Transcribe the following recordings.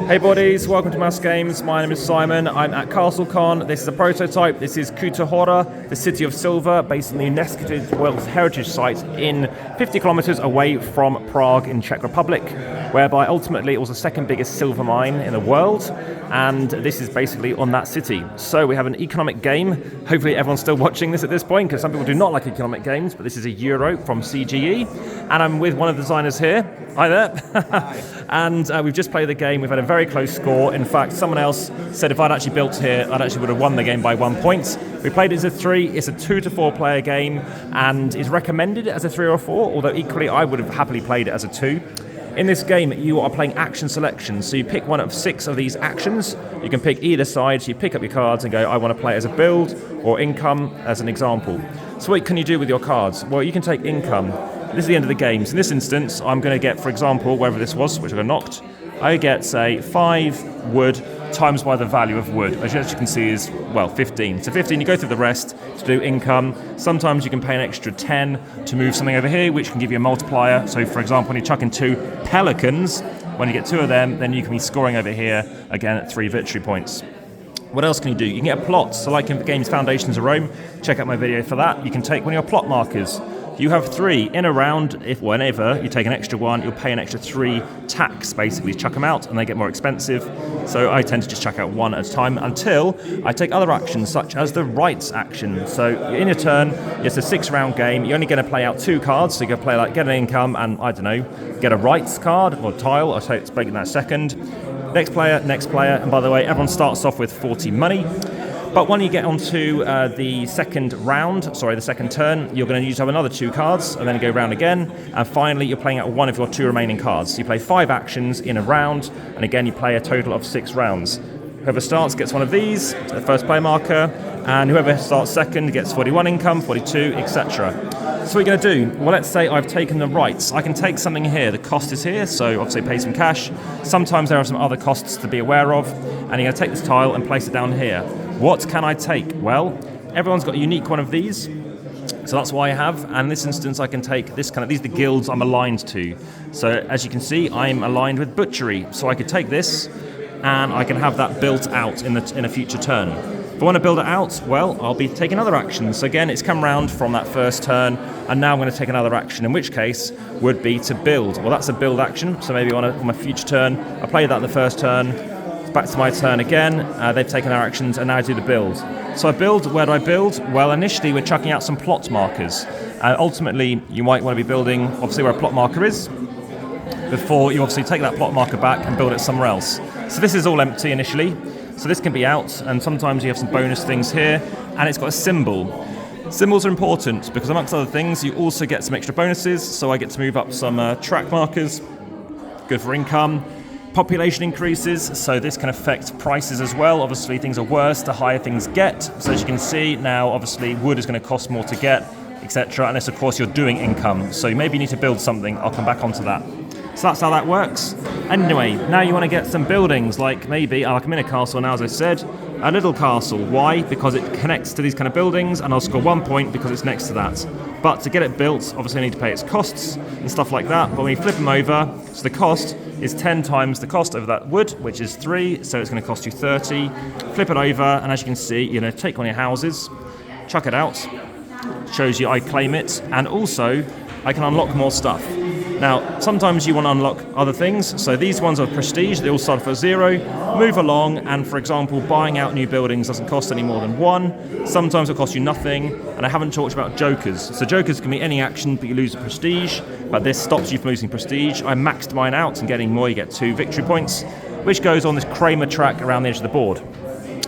Hey buddies, welcome to AmassGames. My name is Simon. I'm at Castle Con. This is a prototype. This is Kutná Hora, the city of silver, based on the UNESCO World Heritage Site in 50 kilometers away from Prague in Czech Republic, whereby ultimately it was the second biggest silver mine in the world, and this is basically on that city. So we have an economic game. Hopefully everyone's still watching this at this point, because some people do not like economic games, but this is a Euro from CGE, and I'm with one of the designers here. Hi there. Hi. And we've just played the game. We've had a very close score. In fact, someone else said if I'd actually built here, I'd actually would have won the game by 1 point. We played it as a 3. It's a 2 to 4 player game and is recommended as a 3 or a 4, although equally I would have happily played it as a 2. In this game, you are playing action selection, so you pick one of 6 of these actions. You can pick either side, so you pick up your cards and go, I want to play it as a build or income as an example. So what can you do with your cards? Well, you can take income. This is the end of the game. So in this instance, I'm going to get, for example, wherever this was, which I got knocked, I get, say, 5 wood times by the value of wood, which as you can see is, well, 15. So 15, you go through the rest to do income. Sometimes you can pay an extra 10 to move something over here, which can give you a multiplier. So, for example, when you chuck in 2 pelicans, when you get 2 of them, then you can be scoring over here, again, at 3 victory points. What else can you do? You can get a plot. So like in the game's Foundations of Rome, check out my video for that. You can take one of your plot markers. You have 3 in a round. If whenever you take an extra 1, you'll pay an extra 3 tax, basically. Chuck them out and they get more expensive. So I tend to just chuck out 1 at a time until I take other actions, such as the rights action. So in your turn, it's a 6-round game. You're only going to play out 2 cards. So you're going to play like get an income and, I don't know, get a rights card or tile. I'll explain that in a second. Next player, and by the way, everyone starts off with 40 money. But when you get onto the second turn, you're going to have another 2 cards, and then you go round again, and finally you're playing out 1 of your 2 remaining cards. So you play 5 actions in a round, and again you play a total of 6 rounds. Whoever starts gets one of these, the first play marker, and whoever starts second gets 41 income, 42, etc. So what are you going to do? Well, let's say I've taken the rights. I can take something here. The cost is here, so obviously pay some cash. Sometimes there are some other costs to be aware of, and you're going to take this tile and place it down here. What can I take? Well, everyone's got a unique one of these, so that's what I have. And in this instance, I can take this these are the guilds I'm aligned to. So as you can see, I'm aligned with butchery, so I could take this, and I can have that built out in a future turn. If I want to build it out, well, I'll be taking other actions. So again, it's come round from that first turn, and now I'm going to take another action, in which case would be to build. Well, that's a build action, so maybe on my future turn, I play that the first turn, it's back to my turn again, they've taken their actions, and now I do the build. So I build, where do I build? Well, initially we're chucking out some plot markers. Ultimately, you might want to be building, obviously, where a plot marker is, before you obviously take that plot marker back and build it somewhere else. So this is all empty initially. So this can be out, and sometimes you have some bonus things here, and it's got a symbol. Symbols are important because amongst other things, you also get some extra bonuses. So I get to move up some track markers, good for income. Population increases, so this can affect prices as well. Obviously, things are worse the higher things get. So as you can see now, obviously, wood is going to cost more to get, etc. Unless, of course, you're doing income. So maybe you need to build something. I'll come back onto that. So that's how that works. Anyway, now you want to get some buildings, like maybe, like I'm in a castle now, as I said, a little castle. Why? Because it connects to these kind of buildings, and I'll score 1 point because it's next to that. But to get it built, obviously I need to pay its costs and stuff like that. But when you flip them over, so the cost is 10 times the cost of that wood, which is 3, so it's going to cost you 30. Flip it over, and as you can see, take one of your houses, chuck it out, shows you I claim it, and also I can unlock more stuff. Now, sometimes you want to unlock other things, so these ones are prestige, they all start for 0, move along, and for example, buying out new buildings doesn't cost any more than 1, sometimes it'll cost you nothing, and I haven't talked about jokers. So jokers can be any action, but you lose a prestige, but this stops you from losing prestige. I maxed mine out and getting more, you get 2 victory points, which goes on this Kramer track around the edge of the board.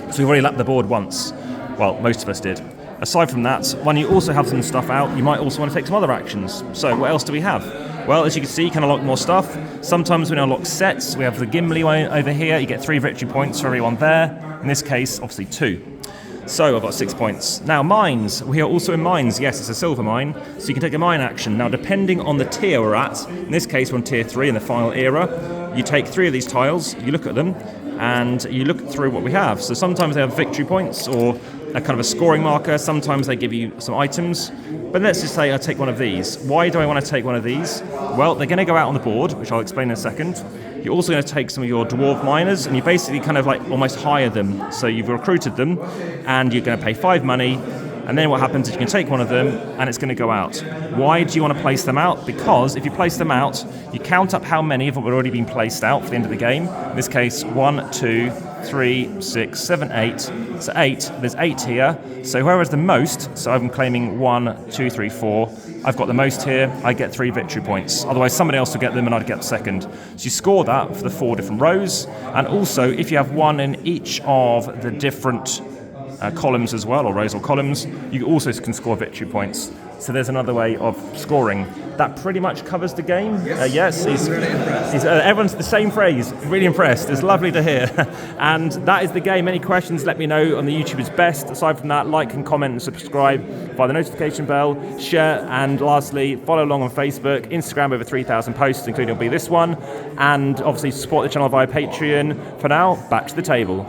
So we've already lapped the board once, well, most of us did. Aside from that, when you also have some stuff out, you might also want to take some other actions. So what else do we have? Well, as you can see, you can unlock more stuff. Sometimes we unlock sets. We have the Gimli one over here. You get 3 victory points for everyone there. In this case, obviously 2. So I've got 6 points. Now, mines. We are also in mines. Yes, it's a silver mine, so you can take a mine action. Now, depending on the tier we're at, in this case, we're on tier 3 in the final era, you take 3 of these tiles, you look at them, and you look through what we have. So sometimes they have victory points or a kind of a scoring marker. Sometimes they give you some items. But let's just say I take one of these. Why do I want to take one of these? Well, they're going to go out on the board, which I'll explain in a second. You're also going to take some of your dwarf miners, and you basically kind of like almost hire them. So you've recruited them, and you're going to pay 5 money. And then what happens is you can take one of them and it's going to go out. Why do you want to place them out? Because if you place them out, you count up how many have already been placed out for the end of the game. In this case, 1, 2, 3, 6, 7, 8. So 8, there's 8 here. So whoever has the most, so I'm claiming 1, 2, 3, 4. I've got the most here, I get 3 victory points. Otherwise somebody else will get them and I'd get second. So you score that for the 4 different rows. And also if you have one in each of the different columns as well, or rows or columns, you also can score victory points. So there's another way of scoring. That pretty much covers the game. Yes, everyone's the same phrase. Really impressed. It's lovely to hear. And that is the game. Any questions, let me know on the YouTube is best. Aside from that, like and comment and subscribe via the notification bell, share, and lastly, follow along on Facebook, Instagram, over 3,000 posts, including will be this one. And obviously support the channel via Patreon. For now, back to the table.